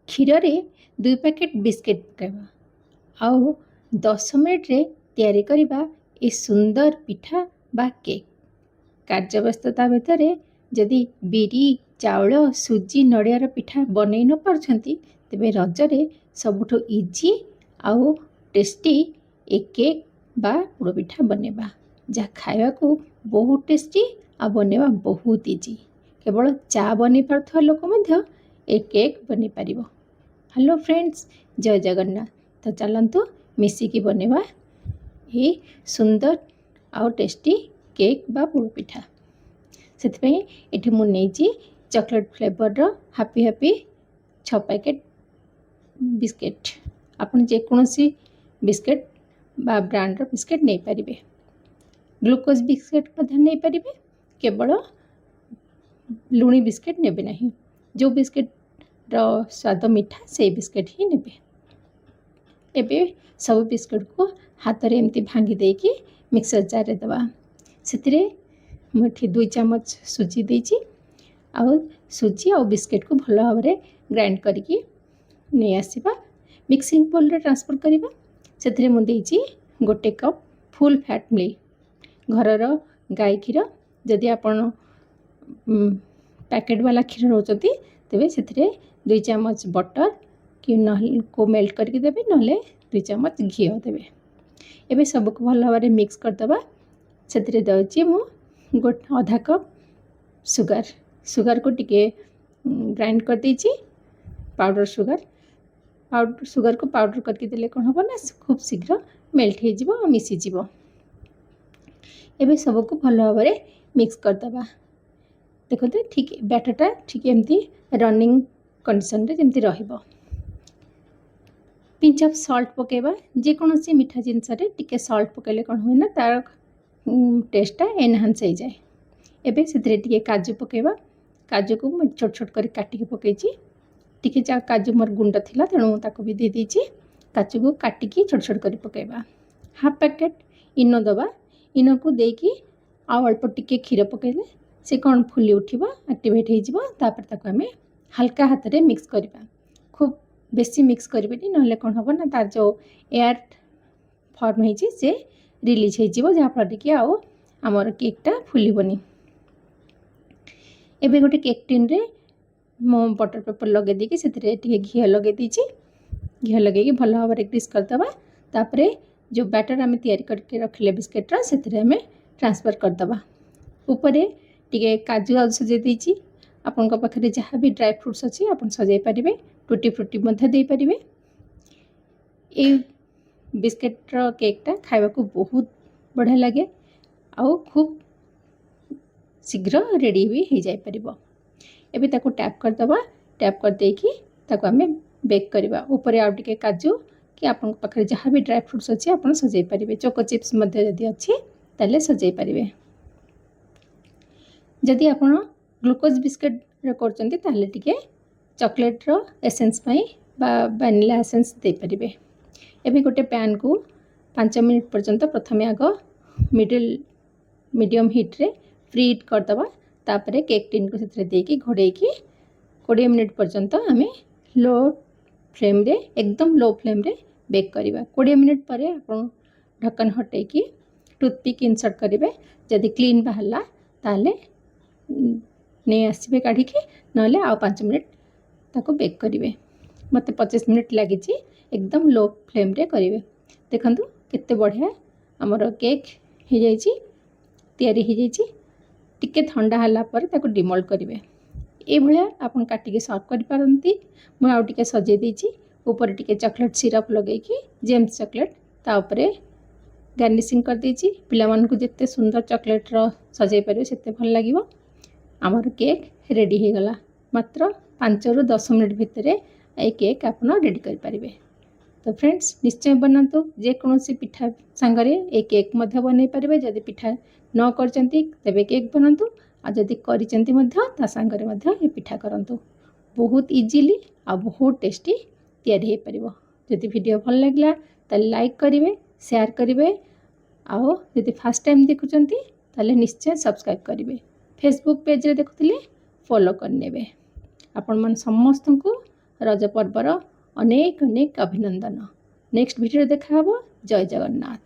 क्षीर रे 2 packet biscuit पकाइबा आउ 10 minute रे तैयारी करिबा ए सुंदर पिठा बा केक। कार्यव्यस्तता भितर जदि बिरी चाउल सुजी नड़ियार पिठा बनई न पारछंती तेबे रजरे सबुठो इजी आउ टेस्टी ए केक बा पोड़ पिठा बनेबा जहाँ खाया को बहुत टेस्टी आ बनेबा बहुत इजी। केवल चा बनी पारथवा लोक मध्य ए केक बनी पारिबो। हेलो फ्रेंड्स, जय जगन्नाथ। तो चलंतु मिसिकी बनेबा ये सुंदर आउ टेस्टी केक बा पोड़ पिठा। से ये मुझे चॉकलेट फ्लेवर रो हैप्पी हैप्पी 6 पैकेट बिस्किट आपन जेकोसी बिस्किट बा ब्रांड रो बिस्किट नहीं पारिबे। ग्लूकोज बिस्किट नहीं पारिबे, केवल लुणी बिस्किट नेबे नहीं। जो बिस्किट रो स्वाद मीठा से बिस्किट ही नेबे। एबे सब बिस्किट को हाथ रे एमती भांगी देकी मिक्सर जार रे दबा। सेतिरे मुठी 2 चम्मच सुजी देची आउ सुजी आउ बिस्किट को भल भाव में ग्राइंड करके नहीं आसवा मिक्सिंग बोल रे ट्रांसफर करवा। से मुझे गोटे कप फुल फैट मिल्क घरर गाय क्षीर जदि आपण पैकेट वाला क्षीर रोचती तेबे से 2 चम्मच बटर कि न को मेल्ट करके देबे नले 2 चम्मच घी देबे। एबे सबको भल भाव में मिक्स करदबा। से दउची मु गोटे आधा कप सुगर को टिके ग्राइंड कर दीची पाउडर सुगर को पाउडर करके देले कौन हम ना खूब शीघ्र मेल्ट हो मिसी जीवो। एबे सबको भल भाव में मिक्स करदबा। देखो ठीक बैटरटा ठीक एमती रनिंग कंडीशन रे जेमती रहिबो। पिंच ऑफ सॉल्ट पकेबा। जेकोसी मीठा जिनस रे टिके सॉल्ट पकेले कौन हुए ना तार टेस्टा एनहांस हो जाए। एबे से काजू पकेबा। काजू को छोट छोट कर काटिके पकेची। टिके जा काजू मोर गुंड थिला तेणु ताको भी दे दीची। काजू को काटिकी छोट छोट कर पकेबा। हाफ पैकेट इनो दबा। इनो को देकी आ अल्प टिके क्षीर पकेले से कौन फुली उठिबा एक्टिवेट हो जिवो। तापर ताको हमें हल्का हाथ रे मिक्स करबा। खूब बेसी मिक्स करबेनी नहले कौन हम ना तार जो एयर फॉर्म होइची से रिलीज हो जिवो जहाँ फल कि आउ आमर केकटा फुलबनी। एबे गोटे केक टिन रे मो बटर पेपर लगे देकी से घी लगे दीची। घी लगे भल भाव में ग्रीस करदबा। तापरे जो बैटर आम तैयारी करके रखले बिस्किट से हमें ट्रांसफर करदबा। ऊपर टिके काजू आउ सजे दीची। आपण पाखे जहाँ भी ड्राई फ्रुट्स अच्छी आप सजाई पारे। टूटी फ्रुटी दे पारे। ये बिस्किट रो केकटा खावा को बहुत बढ़िया लगे आउ खूब शीघ्र रेडी भी हो जाए परिबो। एबे ताको टैप करदबा। टैप कर देकी ताको हमें बेक करबा। ऊपर आउ टिके काजू कि आपन पाखे जहाँ भी ड्राई फ्रुट्स अच्छी आप सजाई पारे। चोको चिप्स जदि अच्छी ताले सजाई पारे। जदि आप ग्लूकोज बिस्किट करचंती ताले टिके चॉकलेट रो एसेंस पई बा वैनिला एसेंस दे पारे। एबे गोटे पैन को 5 मिनट पर्यंत प्रथमे आग मीडियम हीट रे फ्रीट करदबा। तापरे केक टिन को से देकी घोड़ेकी 20 मिनट पर्यंत हमें लो फ्लेम रे एकदम लो फ्लेम रे बेक करवा। 20 मिनट पर आप ढक्कन हटेकी टूथपिक इंसर्ट करेंगे। जदि क्लीन बाहरला ताले नहीं आसबे काढ़ी नले आ 5 मिनट ताको बेक करेंगे। मत 25 मिनट लगी एकदम लो फ्लेम रे करेंगे। देखंतु केते बढ़िया आमर केक हो जाइए तैयारी हो जाइए। टिके ठंडा हला पर ताको डिमोल्ड करेंगे। ये भाया आप काटिके सर्व करिपारंती। मु आउ टिके सजे देछि। ऊपर टिके चॉकलेट सिरप लगेकी जेम्स चॉकलेट ता ऊपर गार्निशिंग कर देछि। पिला मान को जिते सुंदर चॉकलेट रो सजाई पारे सेते भल लागिवो। आमर केक रेडी हो गला। मात्र 5 ରୁ 10 मिनट भितर ए केक आप रेडी कर पारिबे। तो फ्रेंड्स निश्चय बनातु। जेकोसी पिठा सांगरे ए केक मध्य बनै पारिबे। जदि पिठा न करचंती तबे केक बनातु आ जदि करिचंती मध्य ता सांगरे मध्य ए पिठा करंतु। बहुत इजीली आ बहुत टेस्टी तैयारी हो पारिबो। जदि वीडियो भल लागला त लाइक करिवे, शेयर करिवे आउ जदि फर्स्ट टाइम देखुचंती ताले निश्चय सब्सक्राइब करिवे। फेसबुक पेज रे देखुथिले फॉलो करनेबे। आपण मन समस्त को ରଜ ପର୍ବର ଅନେକ ଅନେକ ଅଭିନନ୍ଦନ। ନେକ୍ସଟ ଭିଡ଼ିଓରେ ଦେଖା ହେବ। ଜୟ ଜଗନ୍ନାଥ।